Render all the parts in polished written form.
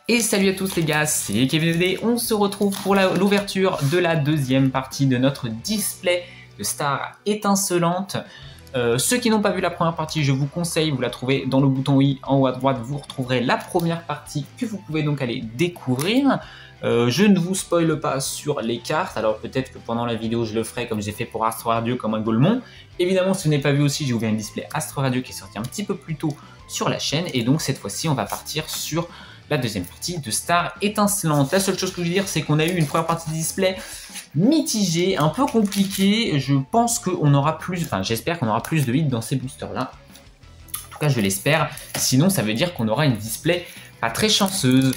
Et salut à tous les gars, c'est KevinD. On se retrouve pour l'ouverture de la deuxième partie de notre display de Star étincelante. Ceux qui n'ont pas vu la première partie, je vous conseille, vous la trouvez dans le bouton oui en haut à droite, vous retrouverez la première partie que vous pouvez donc aller découvrir. Je ne vous spoile pas sur les cartes, alors peut-être que pendant la vidéo je le ferai comme j'ai fait pour Astre Radio comme un Golemon. Évidemment, si vous n'avez pas vu aussi, j'ai ouvert une display Astre Radio qui est sorti un petit peu plus tôt sur la chaîne, et donc cette fois-ci on va partir sur la deuxième partie de Star étincelante. La seule chose que je veux dire, c'est qu'on a eu une première partie de display mitigée, un peu compliquée. Je pense qu'on aura plus, enfin j'espère qu'on aura plus de hits dans ces boosters-là. En tout cas, je l'espère. Sinon, ça veut dire qu'on aura une display pas très chanceuse.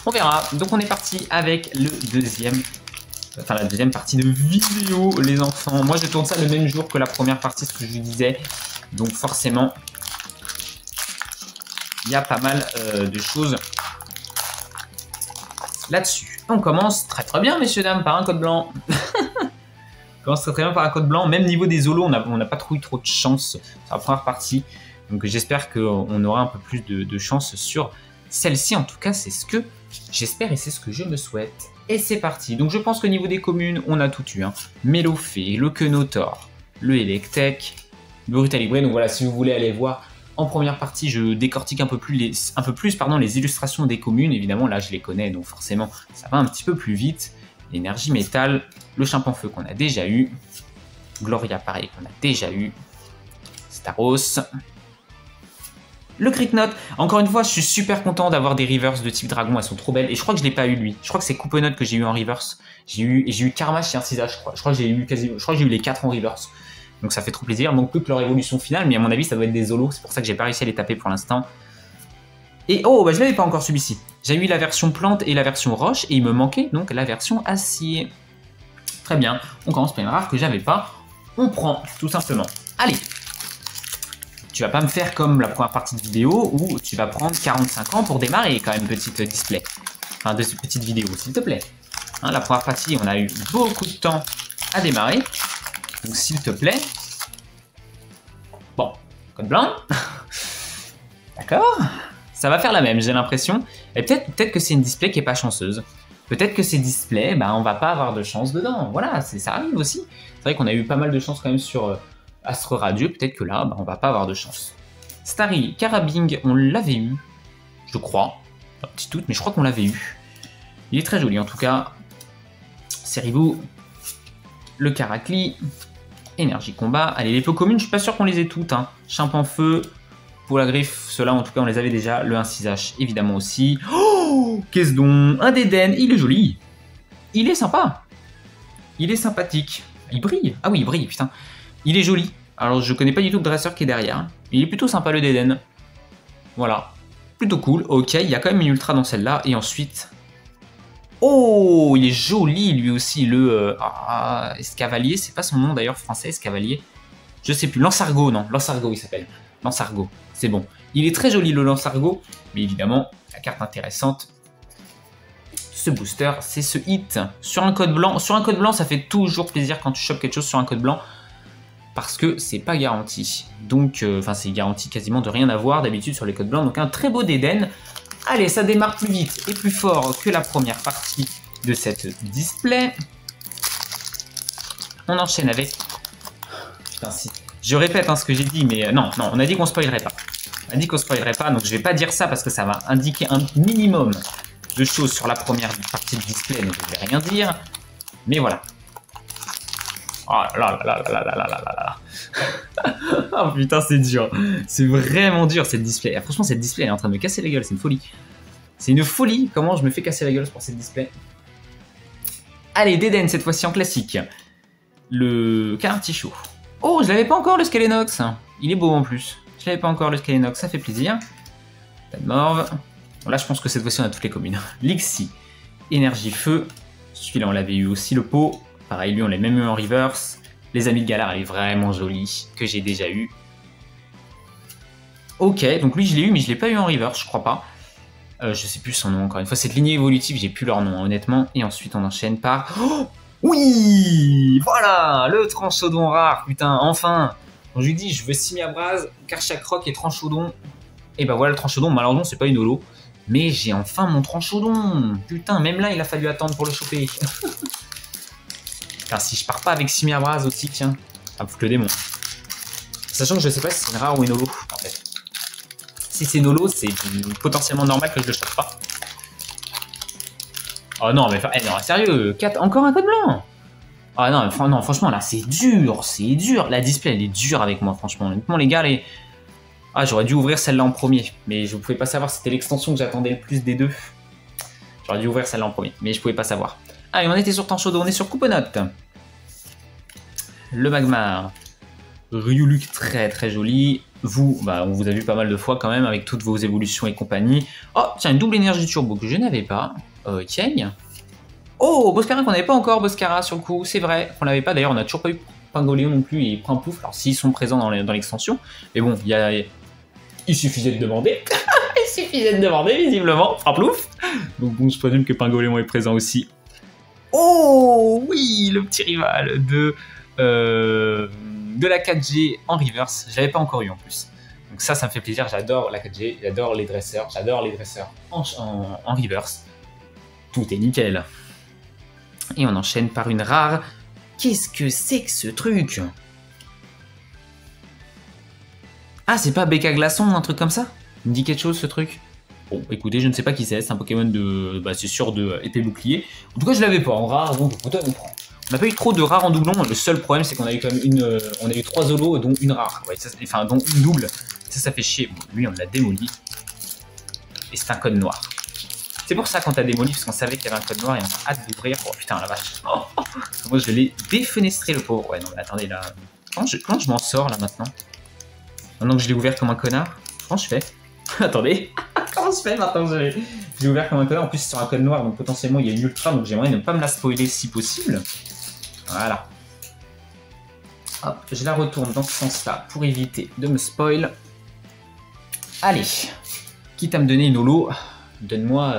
On verra. Donc on est parti avec la deuxième partie de vidéo, les enfants. Moi, je tourne ça le même jour que la première partie, ce que je vous disais. Donc forcément, il y a pas mal de choses là-dessus. On commence très bien, messieurs dames, par un code blanc. On commence très bien par un code blanc. Même niveau des holos, on n'a pas trop eu trop de chance sur la première partie. Donc j'espère qu'on aura un peu plus de chance sur celle-ci. En tout cas, c'est ce que j'espère et c'est ce que je me souhaite. Et c'est parti. Donc je pense qu'au niveau des communes, on a tout eu. Melofée, le Kenotor, le Electek, le Brutalibré. Donc voilà, si vous voulez aller voir. En première partie, je décortique un peu plus les illustrations des communes. Évidemment, là, je les connais, donc forcément, ça va un petit peu plus vite. L'énergie métal, le Chimpanfeu qu'on a déjà eu. Gloria, pareil, qu'on a déjà eu. Staros. Le Cricknote. Encore une fois, je suis super content d'avoir des reverse de type dragon. Elles sont trop belles. Et je crois que je ne l'ai pas eu, lui. Je crois que c'est Coupenot que j'ai eu en reverse. J'ai eu Karma chez Arcisa, je crois. Je crois que j'ai eu les 4 en reverse. Donc ça fait trop plaisir, donc plus que leur évolution finale, mais à mon avis ça doit être des holos, c'est pour ça que j'ai pas réussi à les taper pour l'instant. Et oh, bah je l'avais pas encore celui-ci. J'ai eu la version plante et la version roche, et il me manquait donc la version acier. Très bien, on commence par une rare que j'avais pas. On prend, tout simplement. Allez, tu vas pas me faire comme la première partie de vidéo, où tu vas prendre 45 ans pour démarrer quand même, petite display. Enfin, de cette petite vidéo, s'il te plaît. Hein, la première partie, on a eu beaucoup de temps à démarrer. Donc s'il te plaît. Bon, code blanc. D'accord. Ça va faire la même, j'ai l'impression. Et peut-être que c'est une display qui est pas chanceuse. Peut-être que ces displays, bah, on va pas avoir de chance dedans. Voilà, ça arrive aussi. C'est vrai qu'on a eu pas mal de chance quand même sur Astre Radio. Peut-être que là, bah, on va pas avoir de chance. Starry, Carabing, on l'avait eu. Je crois. Un petit doute, mais je crois qu'on l'avait eu. Il est très joli en tout cas. Seribou. Le Caracli. Énergie combat. Allez, les peu communes, je suis pas sûr qu'on les ait toutes. Chimpanfeu, pour la griffe, ceux-là en tout cas on les avait déjà. Le 1-6H évidemment aussi. Oh, qu'est-ce donc? Un d'Eden, il est joli. Il est sympa. Il est sympathique. Il brille. Ah oui, il brille, putain. Il est joli. Alors je connais pas du tout le dresseur qui est derrière. Il est plutôt sympa le d'Eden. Voilà. Plutôt cool. Ok, il y a quand même une ultra dans celle-là. Et ensuite... Oh, il est joli lui aussi, le Escavalier, c'est pas son nom d'ailleurs français, Escavalier. Je sais plus, Lançargot, non, Lançargot il s'appelle. Lançargot, c'est bon. Il est très joli le Lançargot, mais évidemment, la carte intéressante, ce booster, c'est ce hit. Sur un code blanc, ça fait toujours plaisir quand tu chopes quelque chose sur un code blanc, parce que c'est pas garanti. Donc, enfin c'est garanti quasiment de rien avoir d'habitude sur les codes blancs, donc un très beau d'Eden. Allez, ça démarre plus vite et plus fort que la première partie de cette display. On enchaîne avec... Putain, si... Je répète ce que j'ai dit, mais non, on a dit qu'on spoilerait pas. On a dit qu'on spoilerait pas, donc je vais pas dire ça parce que ça va indiquer un minimum de choses sur la première partie de display, donc je vais rien dire. Mais voilà. Oh là là là là là là là là là. Oh putain, c'est dur. C'est vraiment dur cette display. Franchement, cette display elle est en train de me casser la gueule, c'est une folie. C'est une folie comment je me fais casser la gueule pour cette display. Allez, d'Eden cette fois-ci en classique. Le Cartichaud. Oh, je l'avais pas encore le Scalenox. Il est beau en plus. Je l'avais pas encore le Scalenox, ça fait plaisir. Pas de morve. Bon, là, je pense que cette fois-ci on a toutes les communes. Lixi, Énergie Feu. Celui-là, on l'avait eu aussi, le pot. Pareil, lui, on l'a même eu en reverse. Les Amis de Galar, elle est vraiment jolie, que j'ai déjà eu. Ok, donc lui, je l'ai eu, mais je l'ai pas eu en reverse, je crois pas. Je sais plus son nom, encore une fois. Cette lignée évolutive, j'ai plus leur nom, honnêtement. Et ensuite, on enchaîne par... Oh oui, voilà, le Tranchaudon rare, putain, enfin. Quand je lui dis, je veux Simiabras, Karchakroc et Tranchaudon. Et bah voilà, le Tranchaudon, malheureusement, c'est pas une holo. Mais j'ai enfin mon tranchaudon. Putain, même là, il a fallu attendre pour le choper. Car si je pars pas avec Simiabras aussi, tiens. Ah, foutre le démon. Sachant que je sais pas si c'est une rare ou une holo, en fait. Si c'est une holo, c'est potentiellement normal que je le chope pas. Oh non, mais non, sérieux, encore un code blanc. Ah non, non, franchement, là, c'est dur, c'est dur. La display, elle est dure avec moi, franchement. Honnêtement, les gars, ah, j'aurais dû ouvrir celle-là en premier. Mais je ne pouvais pas savoir, c'était l'extension que j'attendais le plus des deux. J'aurais dû ouvrir celle-là en premier, mais je pouvais pas savoir. Allez, on était sur Tanchodo, on est sur Couponote. Le Magmar. Ryuluk, très très joli. Vous, bah, on vous a vu pas mal de fois quand même avec toutes vos évolutions et compagnie. Oh, tiens, une double énergie turbo que je n'avais pas. Ok. Oh, Boscara qu'on n'avait pas encore, Boscara sur le coup, c'est vrai. On l'avait pas, d'ailleurs, on n'a toujours pas eu Pingoléon non plus et Prinpouf. Alors, s'ils sont présents dans l'extension. Mais bon, il suffisait de demander. Il suffisait de demander, visiblement. Prinpouf. Donc bon, je présume que Pingoléon est présent aussi. Oh, oui, le petit rival de la 4G en reverse. Je l'avais pas encore eu en plus. Donc ça me fait plaisir. J'adore la 4G, j'adore les dresseurs en reverse. Tout est nickel. Et on enchaîne par une rare. Qu'est-ce que c'est que ce truc? Ah, c'est pas Becca Glaçon, un truc comme ça? Il me dit quelque chose ce truc? Bon, écoutez, je ne sais pas qui c'est un Pokémon de... Bah, c'est sûr de épée bouclier. En tout cas, je l'avais pas en rare, donc peut-être on prend. On n'a pas eu trop de rares en doublon. Le seul problème, c'est qu'on a eu quand même on a eu 3 holos, dont une rare. Ouais, enfin, dont une double. Ça fait chier. Bon, lui, on l'a démoli. Et c'est un code noir. C'est pour ça qu'on t'a démoli, parce qu'on savait qu'il y avait un code noir et on a hâte d'ouvrir. Oh putain, la vache. Moi, je l'ai défenestré, le pauvre. Ouais, non, mais attendez, là. Comment je m'en sors, là, maintenant? Maintenant que je l'ai ouvert comme un connard? Comment je fais? Attendez. Comment je fais maintenant que je l'ai ouvert comme un connard? En plus, c'est sur un code noir, donc potentiellement, il y a une ultra, donc j'aimerais ne pas me la spoiler si possible. Voilà. Hop, je la retourne dans ce sens-là pour éviter de me spoil. Allez. Quitte à me donner une holo, donne-moi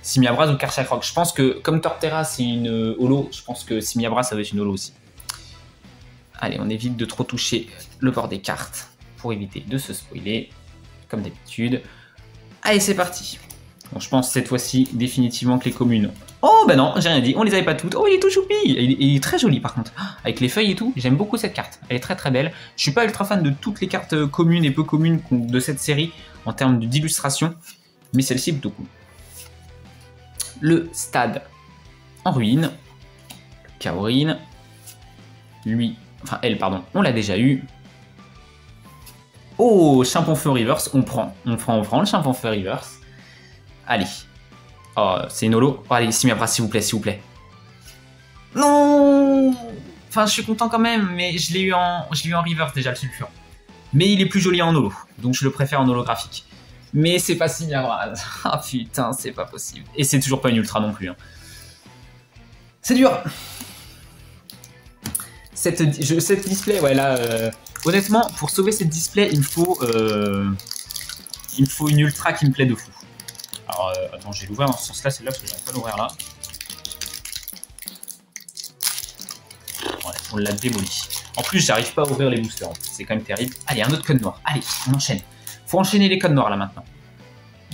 Simiabras ou Karchakroc. Je pense que, comme Torterra, c'est une holo, je pense que Simiabras, ça va être une holo aussi. Allez, on évite de trop toucher le bord des cartes pour éviter de se spoiler, comme d'habitude. Allez, c'est parti. Bon, je pense cette fois-ci définitivement que les communes... Oh, bah non, j'ai rien dit, on les avait pas toutes. Oh, il est tout choupi. Il est très joli par contre. Avec les feuilles et tout, j'aime beaucoup cette carte. Elle est très très belle. Je suis pas ultra fan de toutes les cartes communes et peu communes de cette série en termes d'illustration, mais celle-ci est plutôt cool. Le stade en ruine. Kaorin. Lui, enfin elle, pardon, on l'a déjà eu. Oh, Chimpanfeu Reverse, on prend le Chimpanfeu Reverse. Allez. Oh, c'est une holo. Oh, allez, Simiabras, s'il vous plaît, s'il vous plaît. Non. Enfin, je suis content quand même, mais je l'ai eu en reverse déjà, le sulfurant. Mais il est plus joli en holo, donc je le préfère en holographique. Mais c'est pas Simiabras. Ah putain, c'est pas possible. Et c'est toujours pas une ultra non plus. Hein. C'est dur. Cette display, ouais, là... honnêtement, pour sauver cette display, il me faut une ultra qui me plaît de fou. Alors, attends, je vais l'ouvrir dans ce sens-là, celle-là, parce que j'arrive pas à l'ouvrir là. Ouais, on l'a démoli. En plus, j'arrive pas à ouvrir les boosters. C'est quand même terrible. Allez, un autre code noir. Allez, on enchaîne. Faut enchaîner les codes noirs, là, maintenant.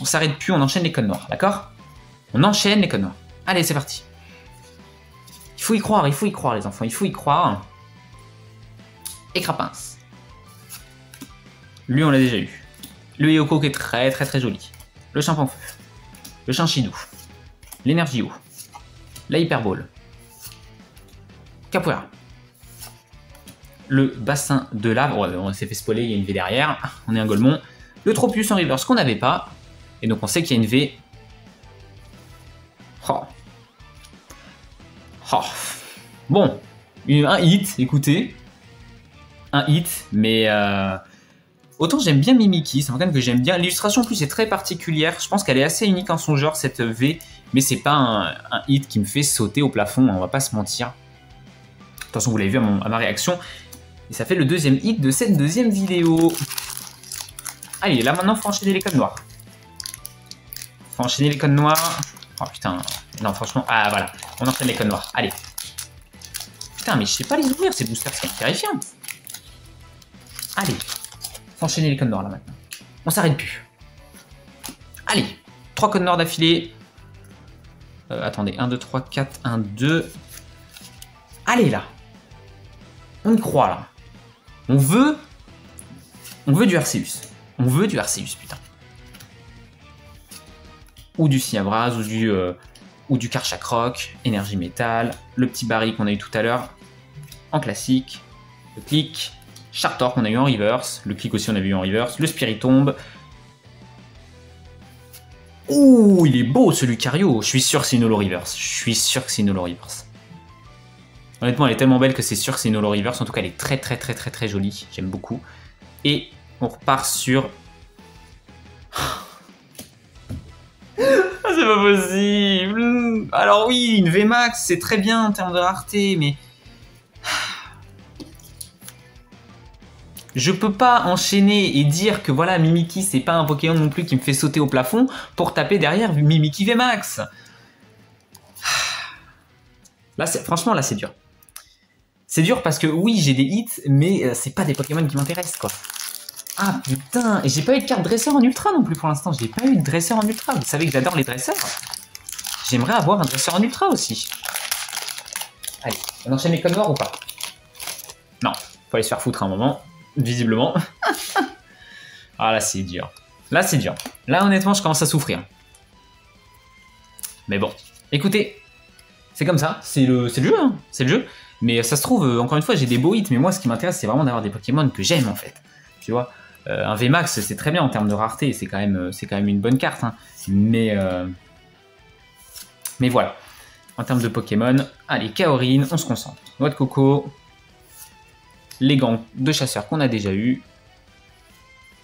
On s'arrête plus, on enchaîne les codes noirs, d'accord? On enchaîne les codes noirs. Allez, c'est parti. Il faut y croire, les enfants. Il faut y croire. Et Crapince. Lui, on l'a déjà eu. Le Yoko qui est très très très joli. Le Chimpanfeu. Le Chinchidou. L'énergie eau. La Hyperball. Capoeira. Le bassin de lave. Ouais, on s'est fait spoiler, il y a une V derrière. On est un Golemon. Le Tropius en reverse qu'on n'avait pas. Et donc on sait qu'il y a une V. Oh. Oh. Bon. Un hit, écoutez. Un hit, mais... Autant j'aime bien Mimikyu, c'est un Pokémon que j'aime bien. L'illustration en plus est très particulière. Je pense qu'elle est assez unique en son genre, cette V. Mais c'est pas un hit qui me fait sauter au plafond, on va pas se mentir. De toute façon, vous l'avez vu à ma réaction. Et ça fait le deuxième hit de cette deuxième vidéo. Allez, là maintenant, faut enchaîner les codes noirs. Faut enchaîner les codes noirs. Oh putain, non franchement, ah voilà. On enchaîne les codes noirs, allez. Putain, mais je sais pas les ouvrir ces boosters, c'est terrifiant. Allez. Enchaîner les codes noirs là maintenant. On s'arrête plus. Allez, 3 codes Nord d'affilée. Attendez, 1, 2, 3, 4, 1, 2. Allez là. On y croit là. On veut du Arceus. On veut du Arceus, putain. Ou du Siabras, ou du Karchakroc, énergie métal, le petit Barry qu'on a eu tout à l'heure en classique, le clic, Chartor qu'on a eu en reverse, le clic aussi on a vu en reverse, le Spiritomb. Ouh, il est beau ce Lucario. Je suis sûr que c'est une holo reverse. Je suis sûr que c'est une holo reverse. Honnêtement, elle est tellement belle que c'est sûr que c'est une holo reverse. En tout cas, elle est très très très très très jolie. J'aime beaucoup. Et on repart sur... Ah, c'est pas possible. Alors oui, une VMAX, c'est très bien en termes de rareté, mais... Je peux pas enchaîner et dire que voilà, Mimikyu, c'est pas un Pokémon non plus qui me fait sauter au plafond pour taper derrière Mimikyu VMAX. Là, franchement, là, c'est dur. C'est dur parce que oui, j'ai des hits, mais c'est pas des Pokémon qui m'intéressent, quoi. Ah putain, et j'ai pas eu de carte dresseur en ultra non plus pour l'instant. J'ai pas eu de dresseur en ultra. Vous savez que j'adore les dresseurs. J'aimerais avoir un dresseur en ultra aussi. Allez, on enchaîne les codes noirs ou pas? Non, faut aller se faire foutre un moment. Visiblement. Ah là c'est dur. Là c'est dur. Là honnêtement je commence à souffrir. Mais bon. Écoutez. C'est comme ça. C'est le jeu. Hein. C'est le jeu. Mais ça se trouve, encore une fois j'ai des beaux hits. Mais moi ce qui m'intéresse c'est vraiment d'avoir des Pokémon que j'aime en fait. Tu vois. Un VMAX c'est très bien en termes de rareté. C'est quand même une bonne carte. Hein. Mais voilà. En termes de Pokémon. Allez Kaorin. On se concentre. Noix de coco. Les gants de chasseur qu'on a déjà eu.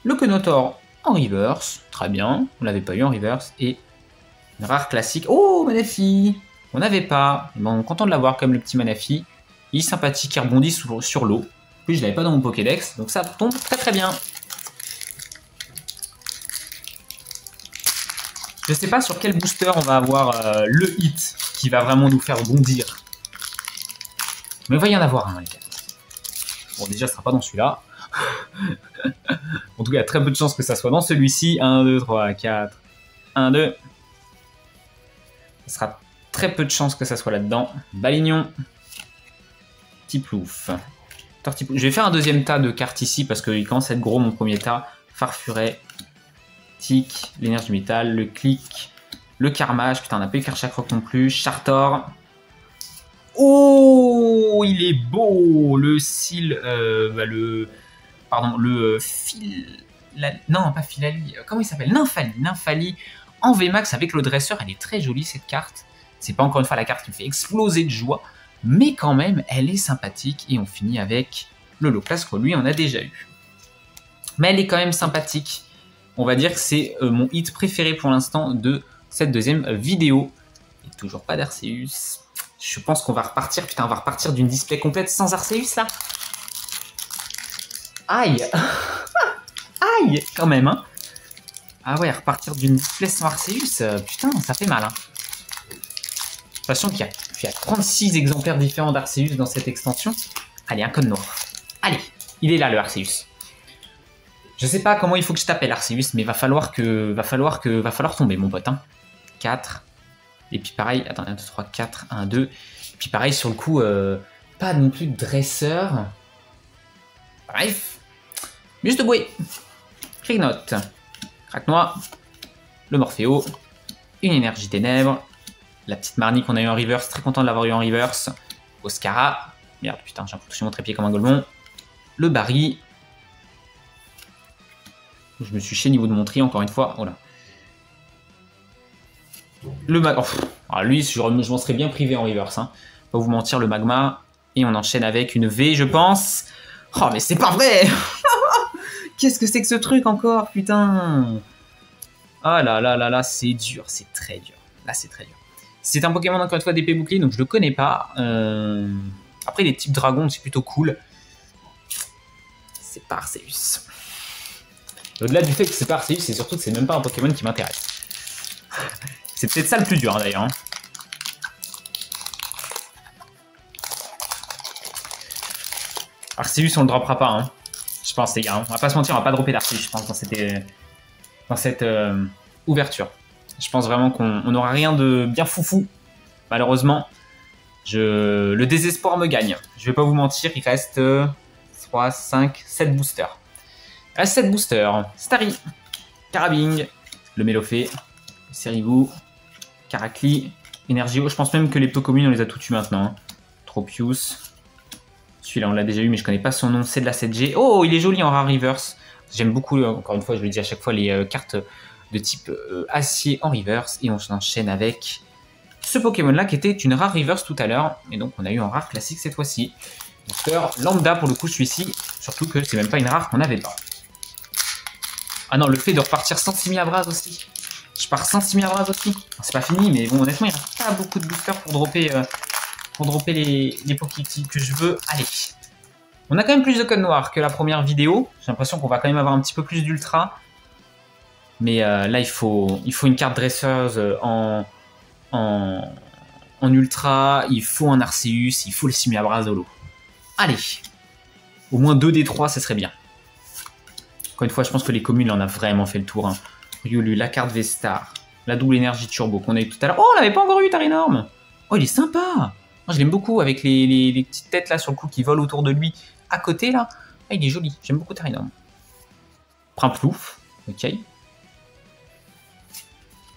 Le Kenotor en reverse. Très bien. On l'avait pas eu en reverse. Et une rare classique. Oh, Manafi. On n'avait pas. Bon, on est content de l'avoir comme le petit Manafi. Il est sympathique, il rebondit sur l'eau. Puis je l'avais pas dans mon Pokédex. Donc ça tombe très très bien. Je sais pas sur quel booster on va avoir le hit qui va vraiment nous faire bondir. Mais il va y en avoir un, les gars. Bon, déjà, ce sera pas dans celui-là. En tout cas, il y a très peu de chances que ça soit dans celui-ci. 1, 2, 3, 4. 1, 2. Ce sera très peu de chances que ça soit là-dedans. Balignon. Tiplouf. Tortiplouf. Je vais faire un deuxième tas de cartes ici parce qu'il commence à être gros mon premier tas. Farfuret. Tic. L'énergie métal. Le clic. Le Carmage. Putain, on n'a pas eu Karchakroc non plus. Chartor. Oh, il est beau, le cil, non, pas Filali, comment il s'appelle, Nymphali en VMAX avec le dresseur. Elle est très jolie cette carte. C'est pas encore une fois la carte qui me fait exploser de joie, mais quand même, elle est sympathique. Et on finit avec le Loclas, que lui, on a déjà eu. Mais elle est quand même sympathique. On va dire que c'est mon hit préféré pour l'instant de cette deuxième vidéo. Et toujours pas d'Arceus. Je pense qu'on va repartir. Putain, on va repartir d'une display complète sans Arceus, là. Aïe. Aïe, quand même, hein. Ah ouais, repartir d'une display sans Arceus, putain, ça fait mal, hein. Sachant qu'il y a 36 exemplaires différents d'Arceus dans cette extension. Allez, un code noir. Allez, il est là, le Arceus. Je sais pas comment il faut que je t'appelle Arceus, mais va falloir tomber, mon pote, hein. 4... Et puis pareil, attends, 1, 2, 3, 4, 1, 2. Puis pareil, sur le coup, pas non plus de dresseur. Bref. Juste bouée. Crignote. Craque-noix. Le Morpheo. Une énergie ténèbres. La petite Marnie qu'on a eu en reverse. Très content de l'avoir eu en reverse. Oscara. Merde, putain, j'ai un peu touché mon trépied comme un golemon. Le Barry. Je me suis chié au niveau de mon tri, encore une fois. Oh là. Le magma. Oh, lui, je m'en serais bien privé en reverse. Hein. Pas vous mentir, le magma. Et on enchaîne avec une V, je pense. Oh, mais c'est pas vrai. Qu'est-ce que c'est que ce truc encore, putain. Ah là là là là, c'est dur, c'est très dur. Là, c'est très dur. C'est un Pokémon, encore une fois, d'épée bouclier, donc je le connais pas. Après, les types dragons, c'est plutôt cool. C'est pas Arceus. Au-delà du fait que c'est pas Arceus, c'est surtout que c'est même pas un Pokémon qui m'intéresse. C'est peut-être ça le plus dur, hein, d'ailleurs. Hein. Arceus, on le droppera pas, hein. Je pense, les gars. Hein. On va pas se mentir, on va pas dropper d'Arceus, je pense, dans cette ouverture. Je pense vraiment qu'on n'aura rien de bien foufou. Malheureusement, le désespoir me gagne. Je vais pas vous mentir, il reste 3, 5, 7 boosters. Il reste 7 boosters. Starry, Carabing, le Mélofée, Serigou, Caracle, Energio. Je pense même que les Pokémon, on les a tous tués maintenant. Hein. Tropius. Celui-là, on l'a déjà eu, mais je connais pas son nom. C'est de la 7G. Oh, il est joli en rare reverse. J'aime beaucoup, encore une fois, je le dis à chaque fois, les cartes de type acier en reverse. Et on enchaîne avec ce Pokémon-là qui était une rare reverse tout à l'heure. Et donc, on a eu en rare classique cette fois-ci. Booster lambda pour le coup, celui-ci. Surtout que c'est même pas une rare qu'on n'avait pas. Ah non, le fait de repartir sans Simiabras aussi. Je pars sans Simiabras aussi. C'est pas fini, mais bon, honnêtement, il reste pas beaucoup de boosters pour dropper les Pokémon que je veux. Allez. On a quand même plus de codes noirs que la première vidéo. J'ai l'impression qu'on va quand même avoir un petit peu plus d'ultra. Mais là, il faut une carte dresseuse en ultra. Il faut un Arceus. Il faut le Simiabras Holo. Allez. Au moins 2 des 3, ce serait bien. Encore une fois, je pense que les communes, on a vraiment fait le tour. Hein. Riolu, la carte V-Star, la double énergie turbo qu'on a eu tout à l'heure. Oh, on l'avait pas encore eu, Tarinorm. Oh, il est sympa. Moi, je l'aime beaucoup avec les petites têtes là sur le coup qui volent autour de lui. À côté, là. Ah, il est joli. J'aime beaucoup Tarinorm. Primplouf. Ok.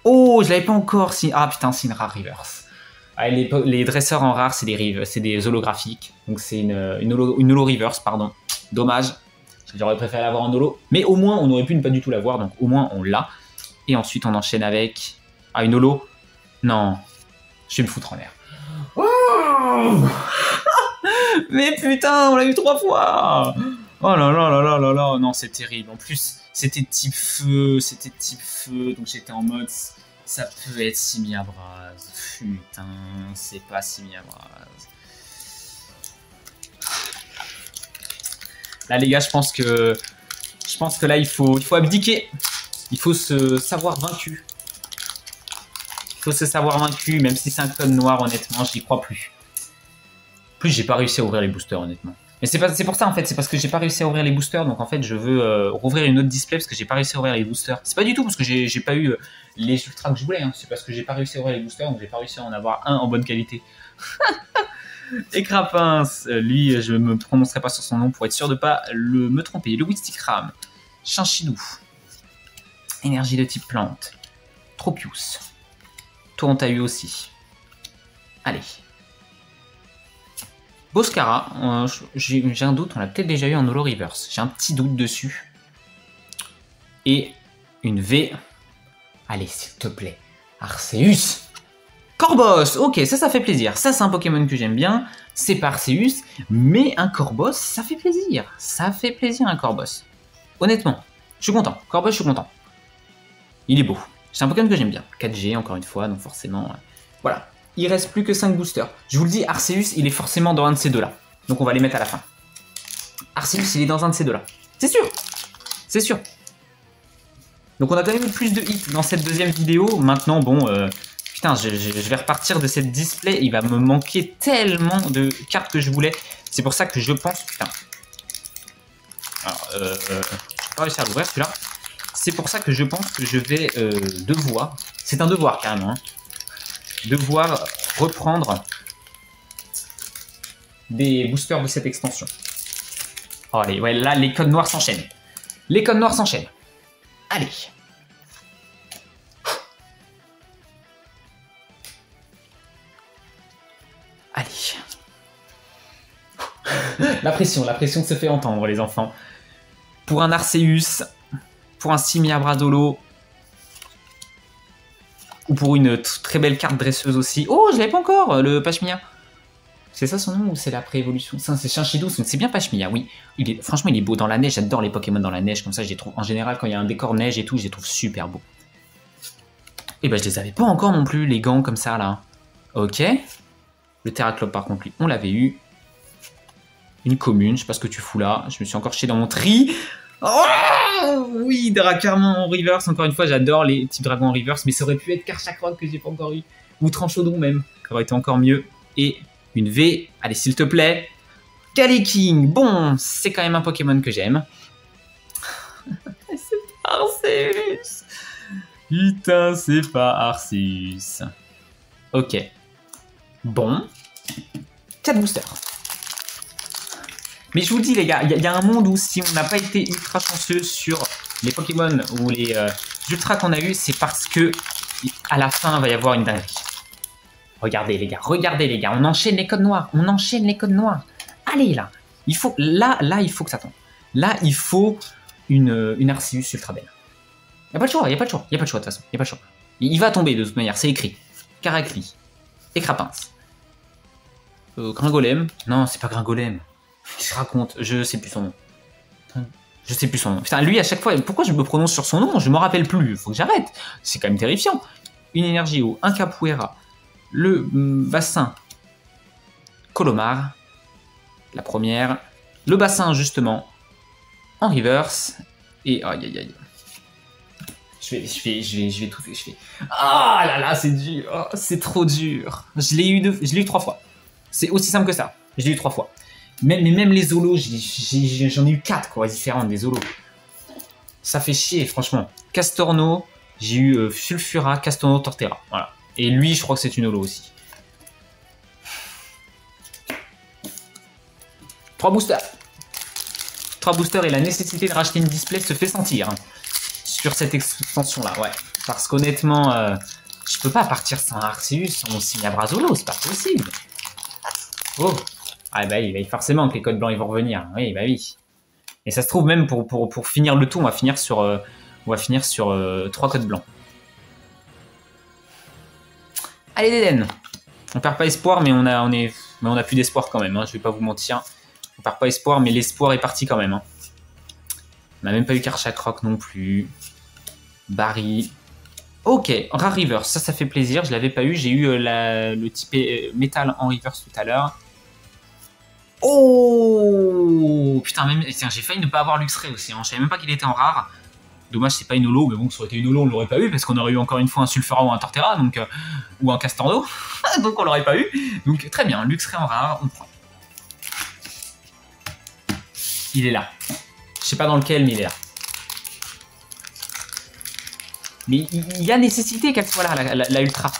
Oh, je l'avais pas encore. Ah, putain, c'est une rare reverse. Ah, les dresseurs en rare, c'est des holographiques. Donc, c'est une holo reverse, pardon. Dommage. J'aurais préféré l'avoir en holo. Mais au moins, on aurait pu ne pas du tout l'avoir. Donc, au moins, on l'a. Et ensuite, on enchaîne avec... Ah, une holo. Non. Je vais me foutre en l'air. Oh mais putain, on l'a eu 3 fois. Oh là là là là là là. Non, c'est terrible. En plus, c'était type feu. Donc, j'étais en mode... Ça peut être Simiabras. Putain, c'est pas Simiabras. Là, les gars, je pense que là, il faut abdiquer. Il faut se savoir vaincu. Il faut se savoir vaincu, même si c'est un code noir, honnêtement, j'y crois plus. En plus, j'ai pas réussi à ouvrir les boosters, honnêtement. Mais c'est pour ça, en fait, c'est parce que j'ai pas réussi à ouvrir les boosters, donc en fait, je veux rouvrir une autre display parce que j'ai pas réussi à ouvrir les boosters. C'est pas du tout parce que j'ai pas eu les ultras que je voulais, hein. C'est parce que j'ai pas réussi à ouvrir les boosters, donc j'ai pas réussi à en avoir un en bonne qualité. Et Crapince, lui, je me prononcerai pas sur son nom pour être sûr de pas me tromper. Le Wistikram, Chinchidou, énergie de type plante, Tropius, toi on t'a eu aussi. Allez. Boscara, j'ai un doute, on l'a peut-être déjà eu en holo reverse. J'ai un petit doute dessus. Et une V. Allez, s'il te plaît. Arceus. Corboss, ok, ça fait plaisir. Ça, c'est un Pokémon que j'aime bien. C'est pas Arceus, mais un Corboss, ça fait plaisir. Ça fait plaisir, un Corboss. Honnêtement, je suis content. Corboss, je suis content. Il est beau. C'est un Pokémon que j'aime bien. 4G, encore une fois, donc forcément... Voilà. Il reste plus que 5 boosters. Je vous le dis, Arceus, il est forcément dans un de ces deux-là. Donc on va les mettre à la fin. Arceus, il est dans un de ces deux-là. C'est sûr. C'est sûr. Donc on a quand même eu plus de hits dans cette deuxième vidéo. Maintenant, bon... Putain, je vais repartir de cette display. Il va me manquer tellement de cartes que je voulais. C'est pour ça que je pense... Putain. Alors, je vais pas réussir à l'ouvrir celui-là. C'est pour ça que je pense que je vais devoir... C'est un devoir carrément. Hein, devoir reprendre des boosters de cette extension. Oh, allez, ouais, là, les codes noirs s'enchaînent. Les codes noirs s'enchaînent. Allez. Allez. La pression se fait entendre, les enfants. Pour un Arceus, pour un Simiabradolo, ou pour une très belle carte dresseuse aussi. Oh, je l'avais pas encore, le Pachmia. C'est ça son nom ou c'est la pré-évolution? Ça, c'est Chinchidou, c'est bien Pachmia, oui. Franchement, il est beau dans la neige, j'adore les Pokémon dans la neige, comme ça, je les trouve, en général, quand il y a un décor neige et tout, je les trouve super beaux. Et ben, je les avais pas encore non plus, les gants comme ça, là. Ok. Le Terraclope, par contre, lui, on l'avait eu. Une commune, je sais pas ce que tu fous là. Je me suis encore chié dans mon tri. Oh oui, Dracarmon en reverse. Encore une fois, j'adore les types dragons en reverse. Mais ça aurait pu être Karchakrog que j'ai pas encore eu. Ou Tranchodon même. Ça aurait été encore mieux. Et une V. Allez, s'il te plaît. Kaliking. Bon, c'est quand même un Pokémon que j'aime. C'est Arceus. Putain, c'est pas Arceus. Ok. Bon. 4 boosters. Mais je vous le dis les gars, il y a un monde où si on n'a pas été ultra chanceux sur les Pokémon ou les ultras qu'on a eu, c'est parce que à la fin, il va y avoir une dinguerie. Regardez les gars, on enchaîne les codes noirs, Allez là, il faut, là, il faut que ça tombe. Là, il faut une Arceus ultra belle. Il n'y a pas de choix, de toute façon, Il va tomber de toute manière, c'est écrit. Caraccli, Écrapince. Gringolem, non, c'est pas Gringolem. Il se raconte, je sais plus son nom. Putain, lui, à chaque fois, pourquoi je me prononce sur son nom? Je me rappelle plus, faut que j'arrête. C'est quand même terrifiant. Une énergie eau, un capoeira, le bassin Colomar, la première, le bassin, justement, en reverse, et aïe. Je vais tout faire. Ah là là, c'est dur, c'est trop dur. Je l'ai eu 3 fois. C'est aussi simple que ça. Je l'ai eu 3 fois. Mais même les zolos, j'en ai eu 4 quoi, différentes des zolos. Ça fait chier, franchement. Castorno, j'ai eu Sulfura, Castorno, Torterra. Voilà. Et lui, je crois que c'est une holo aussi. 3 boosters. 3 boosters et la nécessité de racheter une display se fait sentir. Hein, sur cette extension-là, ouais. Parce qu'honnêtement, je peux pas partir sans Arceus, sans signe à Brazolo, c'est pas possible. Oh. Ah bah oui, forcément que les codes blancs ils vont revenir. Oui, bah oui. Et ça se trouve même pour finir le tour, on va finir sur 3 codes blancs. Allez Dédenne. On perd pas espoir, mais on a plus d'espoir quand même. Hein, je vais pas vous mentir. On perd pas espoir, mais l'espoir est parti quand même. Hein. On n'a même pas eu Karchakroc non plus. Barry. Ok, Rare Reverse, ça fait plaisir. Je l'avais pas eu. J'ai eu le type métal en reverse tout à l'heure. Oh putain, j'ai failli ne pas avoir Luxray aussi. Hein. Je savais même pas qu'il était en rare. Dommage, c'est pas une holo, mais bon, ça aurait été une holo, on l'aurait pas eu parce qu'on aurait eu encore une fois un Sulfura ou un Torterra, donc ou un Castorno, donc on l'aurait pas eu. Donc très bien, Luxray en rare, on prend. Il est là. Je sais pas dans lequel, mais il est là. Mais il y a nécessité qu'elle soit là, la ultra.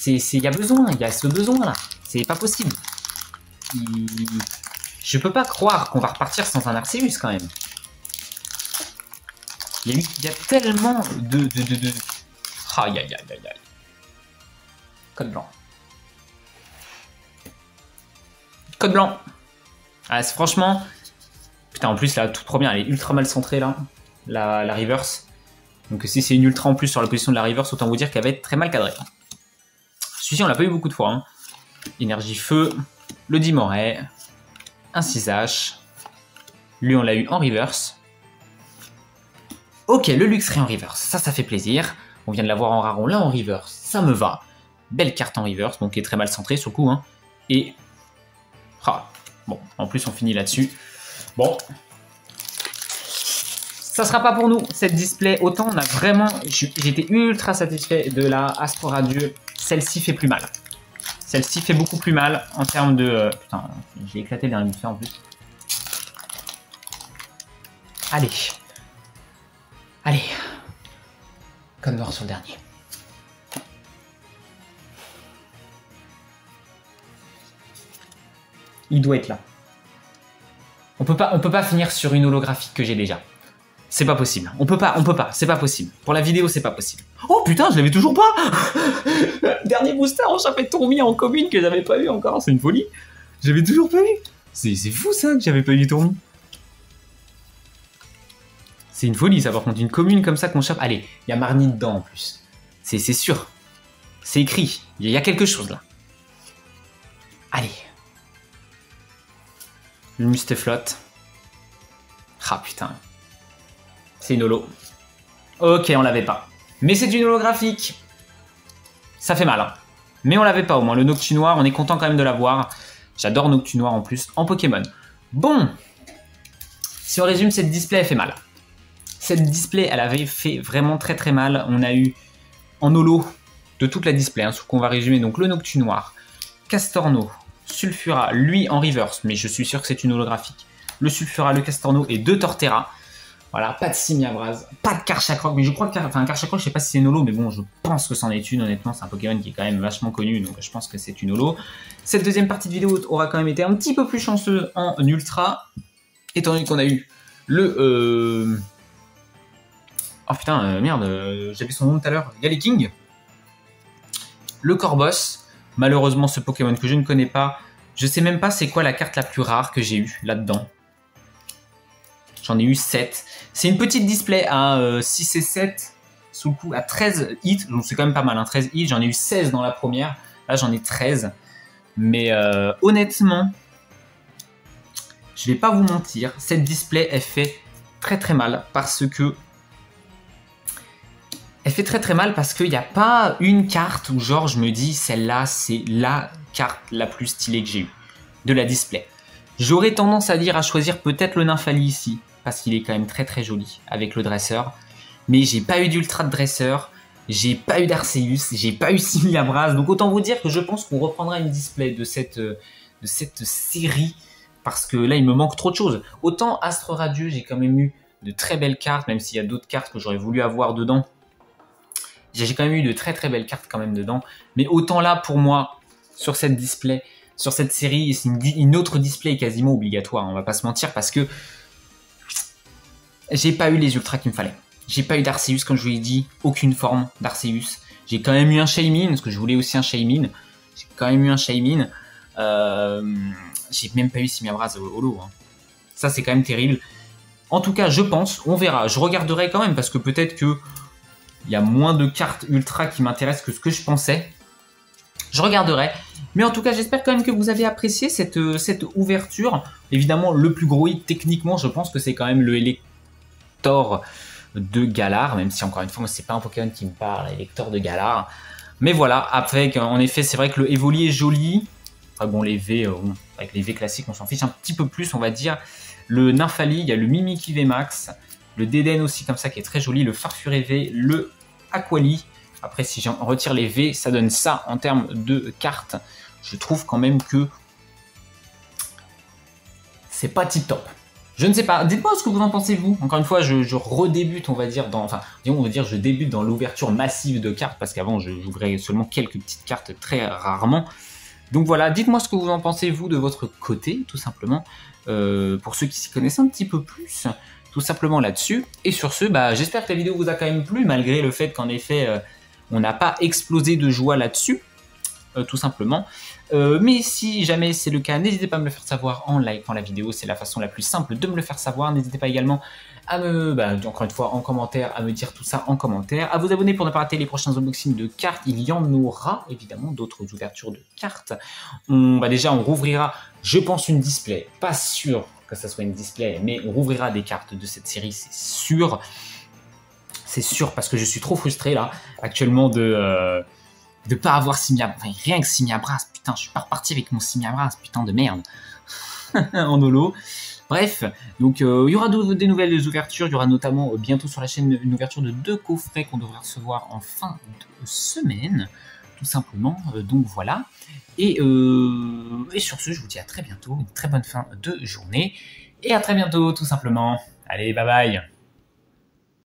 Il y a besoin, il y a ce besoin là. C'est pas possible. Je peux pas croire qu'on va repartir sans un Arceus quand même. Il y a tellement de... Aïe. Code blanc. Code blanc. Ah, franchement... Putain, en plus, la toute première, elle est ultra mal centrée, là. La reverse. Donc si c'est une ultra en plus sur la position de la reverse, autant vous dire qu'elle va être très mal cadrée. Celui-ci, on l'a pas eu beaucoup de fois. Hein. Énergie feu. Le Dimoray. Un 6H. Lui, on l'a eu en reverse. Ok, le Luxray en reverse, ça fait plaisir. On vient de l'avoir en rare, on l'a en reverse, ça me va. Belle carte en reverse, donc qui est très mal centrée sur le coup. Hein. Et... Ah, bon, en plus on finit là-dessus. Bon. Ça sera pas pour nous, cette display. Autant on a vraiment... J'étais ultra satisfait de la Asporadieu. Celle-ci fait plus mal. Celle-ci fait beaucoup plus mal en termes de... Putain, j'ai éclaté le dernier booster en plus. Allez. Allez, code noir sur le dernier. Il doit être là. On peut pas finir sur une holographique que j'ai déjà. C'est pas possible. On peut pas, c'est pas possible. Pour la vidéo, c'est pas possible. Oh putain, je l'avais toujours pas. Dernier booster en chapeau de tourmis en commune que j'avais pas eu encore, c'est une folie. J'avais toujours pas eu. C'est fou ça que j'avais pas eu du tourmis. C'est une folie ça par contre, une commune comme ça qu'on chope. Allez, il y a Marnie dedans en plus. C'est sûr. C'est écrit. Il y a quelque chose là. Allez. Le Mustaflotte. Ah putain. C'est une holo. Ok, on l'avait pas. Mais c'est une holographique. Ça fait mal. Hein. Mais on l'avait pas au moins. Le Noctunoir, on est content quand même de l'avoir. J'adore Noctunoir en plus en Pokémon. Bon. Si on résume, cette display, elle fait mal. Cette display, elle avait fait vraiment très très mal. On a eu en holo de toute la display, hein, ce qu'on va résumer. Donc le Noctunoir, Castorno, Sulfura, lui en reverse, mais je suis sûr que c'est une holographique. Le Sulfura, le Castorno et 2 Torterra. Voilà, pas de Simiabras, pas de Karchakroc, mais je crois que Karchakroc, je sais pas si c'est une holo, mais bon, je pense que c'en est une, honnêtement, c'est un Pokémon qui est quand même vachement connu, donc je pense que c'est une holo. Cette deuxième partie de vidéo aura quand même été un petit peu plus chanceux en ultra, étant donné qu'on a eu le... Oh putain, merde, j'avais son nom tout à l'heure, Galiking, le Corboss, malheureusement ce Pokémon que je ne connais pas, je sais même pas c'est quoi la carte la plus rare que j'ai eue là-dedans. J'en ai eu 7. C'est une petite display à 6 et 7 sous le coup, à 13 hits. Donc c'est quand même pas mal, hein, 13 hits. J'en ai eu 16 dans la première. Là, j'en ai 13. Mais honnêtement, je vais pas vous mentir. Cette display, elle fait très très mal parce que... Elle fait très très mal parce qu'il n'y a pas une carte où genre je me dis celle-là, c'est la carte la plus stylée que j'ai eue de la display. J'aurais tendance à dire à choisir peut-être le Nymphali ici, parce qu'il est quand même très très joli avec le dresseur. Mais j'ai pas eu d'ultra de dresseur, j'ai pas eu d'Arceus, j'ai pas eu Simiabras. Donc autant vous dire que je pense qu'on reprendra une display de cette série, parce que là il me manque trop de choses. Autant Astre Radieux, j'ai quand même eu de très belles cartes, même s'il y a d'autres cartes que j'aurais voulu avoir dedans. J'ai quand même eu de très très belles cartes quand même dedans. Mais autant là pour moi, sur cette display, sur cette série, c'est une autre display quasiment obligatoire, on va pas se mentir, parce que j'ai pas eu les ultras qu'il me fallait. J'ai pas eu d'Arceus, comme je vous l'ai dit, aucune forme d'Arceus. J'ai quand même eu un Shaymin, parce que je voulais aussi un Shaymin. J'ai quand même eu un Shaymin. J'ai même pas eu Simiabras holo. Hein. Ça, c'est quand même terrible. En tout cas, je pense, on verra. Je regarderai quand même, parce que peut-être que il y a moins de cartes ultra qui m'intéressent que ce que je pensais. Je regarderai. Mais en tout cas, j'espère quand même que vous avez apprécié cette ouverture. Évidemment, le plus gros hit, techniquement, je pense que c'est quand même le Elector de Galar. Même si, encore une fois, c'est pas un Pokémon qui me parle, Elector de Galar. Mais voilà, après, en effet, c'est vrai que le Evoli est joli. Enfin bon, les V, avec les V classiques, on s'en fiche un petit peu plus, on va dire. Le Nymphali, il y a le Mimikyu VMAX. Le Dédenne aussi, comme ça, qui est très joli. Le Farfuré V, le Aquali. Après, si j'en retire les V, ça donne ça en termes de cartes. Je trouve quand même que c'est pas tip top. Je ne sais pas. Dites-moi ce que vous en pensez, vous. Encore une fois, je redébute, on va dire, je débute dans l'ouverture massive de cartes, parce qu'avant, j'ouvrais seulement quelques petites cartes très rarement. Donc voilà, dites-moi ce que vous en pensez, vous, de votre côté, tout simplement. Pour ceux qui s'y connaissent un petit peu plus, tout simplement là-dessus. Et sur ce, j'espère que la vidéo vous a quand même plu, malgré le fait qu'en effet, on n'a pas explosé de joie là-dessus, tout simplement. Mais si jamais c'est le cas, n'hésitez pas à me le faire savoir en likant la vidéo, c'est la façon la plus simple de me le faire savoir. N'hésitez pas également à encore une fois en commentaire, à me dire tout ça en commentaire, à vous abonner pour ne pas rater les prochains unboxings de cartes. Il y en aura évidemment d'autres ouvertures de cartes. Déjà on rouvrira, je pense, une display, pas sûr que ça soit une display, mais on rouvrira des cartes de cette série, c'est sûr. C'est sûr, parce que je suis trop frustré là, actuellement, de pas avoir Simiabras. Enfin, rien que Simiabras, putain, je suis pas reparti avec mon Simiabras, putain de merde. En holo. Bref, donc il y aura des nouvelles ouvertures, il y aura notamment bientôt sur la chaîne une ouverture de 2 coffrets qu'on devrait recevoir en fin de semaine, tout simplement. Donc voilà. Et sur ce, je vous dis à très bientôt, une très bonne fin de journée, et à très bientôt, tout simplement. Allez, bye bye.